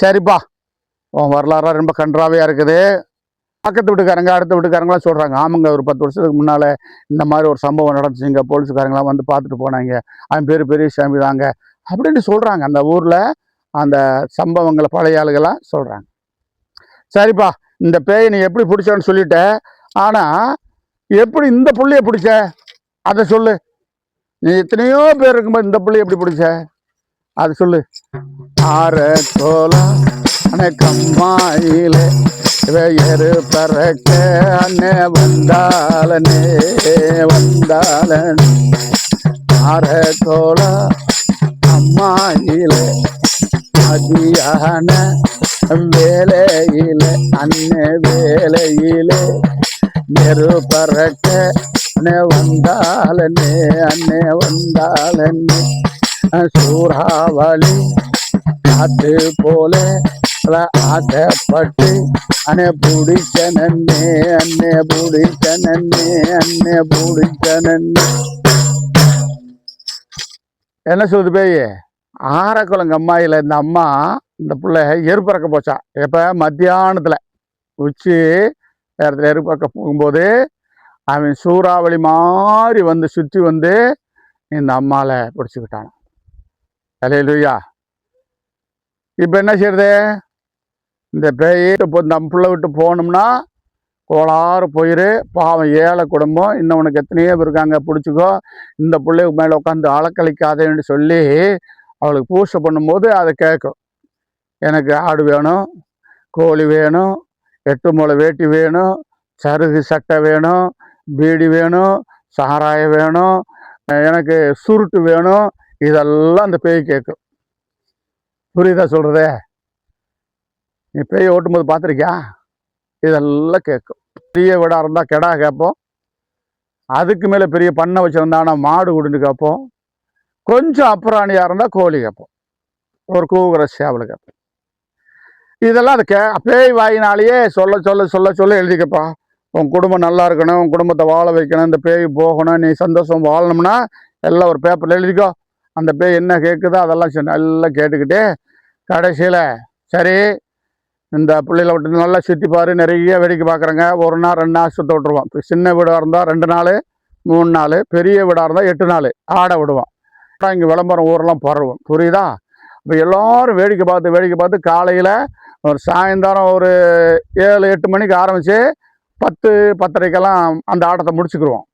சரிப்பா, உன் வரலாறா ரொம்ப கன்றாவையாக இருக்குது. பக்கத்து வீட்டுக்காரங்க அடுத்த வீட்டுக்காரங்களாம் சொல்கிறாங்க, ஆமாங்க ஒரு 10 வருஷத்துக்கு முன்னால் இந்த மாதிரி ஒரு சம்பவம் நடந்துச்சுங்க, போலீஸுக்காரங்களாம் வந்து பார்த்துட்டு போனாங்க, அவன் பேர் பெரிய சாமி தாங்க அப்படின்னு சொல்கிறாங்க. அந்த ஊரில் அந்த சம்பவங்களை பழைய ஆளுகளாம் சொல்கிறாங்க. சரிப்பா, இந்த பேயை நீ எப்படி பிடிச்சன்னு சொல்லிட்ட, ஆனால் எப்படி இந்த புள்ளைய பிடிச்ச அதை சொல்லு. நீ எத்தனையோ பேர் இருக்கும்போது இந்த புள்ளைய எப்படி பிடிச்ச அது சொல்லு. ஆற கோலம் கம்மாயிலே வேறு பறக்க அண்ணே வந்தாலனே வந்தாலனே ஆற கோலம் அம்மாயிலே மதியான வேலையிலே அண்ணே வேலையிலே நெரு பறக்க அண்ணே வந்தாலனே அண்ணே வந்தாலனே சூறாவளி காத்து போல ஆசைப்பட்டு அண்ணே பிடிச்ச நன்னே அண்ணே பிடிச்ச நன்னே அண்ணே பிடிச்ச நன்னே. என்ன சொல்லுது பேய்? ஆரக்குளங்க அம்மாயில் இந்த அம்மா இந்த பிள்ளை எருப்பறக்க போச்சா. எப்போ மத்தியானத்தில் உச்சி நேரத்தில் எருப்பறக்க போகும்போது அவன் சூறாவளி மாதிரி வந்து சுற்றி வந்து இந்த அம்மாவை பிடிச்சிக்கிட்டான். அல்லேலூயா. இப்போ என்ன செய்யறது? இந்த பேய் இந்த பிள்ளை விட்டு போகணும்னா கோளாறு போயிரு. பாவம் ஏழை குடும்பம், இன்னவனுக்கு எத்தனையோ இருக்காங்க, பிடிச்சிக்கோ, இந்த பிள்ளைக்கு மேலே உட்காந்து அலக்களிக்காதேன்னு சொல்லி அவளுக்கு பூசை பண்ணும்போது அதை கேட்கும். எனக்கு ஆடு வேணும், கோழி வேணும், 8 முளை வேட்டி வேணும், சருகு சட்டை வேணும், பீடி வேணும், சாராயம் வேணும், எனக்கு சுருட்டு வேணும், இதெல்லாம் அந்த பேய் கேட்கும். புரியுதா சொல்கிறதே? நீ பேய் ஓட்டும்போது பார்த்துருக்கியா? இதெல்லாம் கேட்கும். பெரிய வீடாக இருந்தால் கெடா கேட்போம், அதுக்கு மேலே பெரிய பண்ணை வச்சுருந்தானா மாடு குடிண்டு கேட்போம், கொஞ்சம் அப்புறாணியாக இருந்தால் கோழி கேட்போம், ஒரு கூவுகிற சேவல் கேட்போம். இதெல்லாம் அது பேய் வாயினாலேயே சொல்ல சொல்ல சொல்ல சொல்ல எழுதிக்கப்பா. உன் குடும்பம் நல்லா இருக்கணும், உன் குடும்பத்தை வாழ வைக்கணும், இந்த பேய் போகணும், நீ சந்தோஷம் வாழணும்னா எல்லாம் ஒரு பேப்பரில் எழுதிக்கோ. அந்த பேய் என்ன கேட்குதோ அதெல்லாம் நல்லா கேட்டுக்கிட்டு கடைசியில் சரி இந்த பிள்ளைகளை விட்டு நல்லா சுற்றி பாரு, நிறைய வேடிக்கை பார்க்குறேங்க, 1 நாள் 2 நாள் சுற்ற விட்டுருவோம். இப்போ சின்ன வீடாக இருந்தால் 2 நாள் 3 நாள், பெரிய வீடாக இருந்தால் 8 நாள் ஆட விடுவோம். இங்கே விளம்பரம் ஊரெல்லாம் பரவும். புரியுதா? இப்போ எல்லோரும் வேடிக்கை பார்த்து காலையில் ஒரு சாயந்தரம் ஒரு 7-8 மணிக்கு ஆரம்பித்து 10-10:30க்கெல்லாம் அந்த ஆட்டத்தை முடிச்சுக்கிடுவோம்.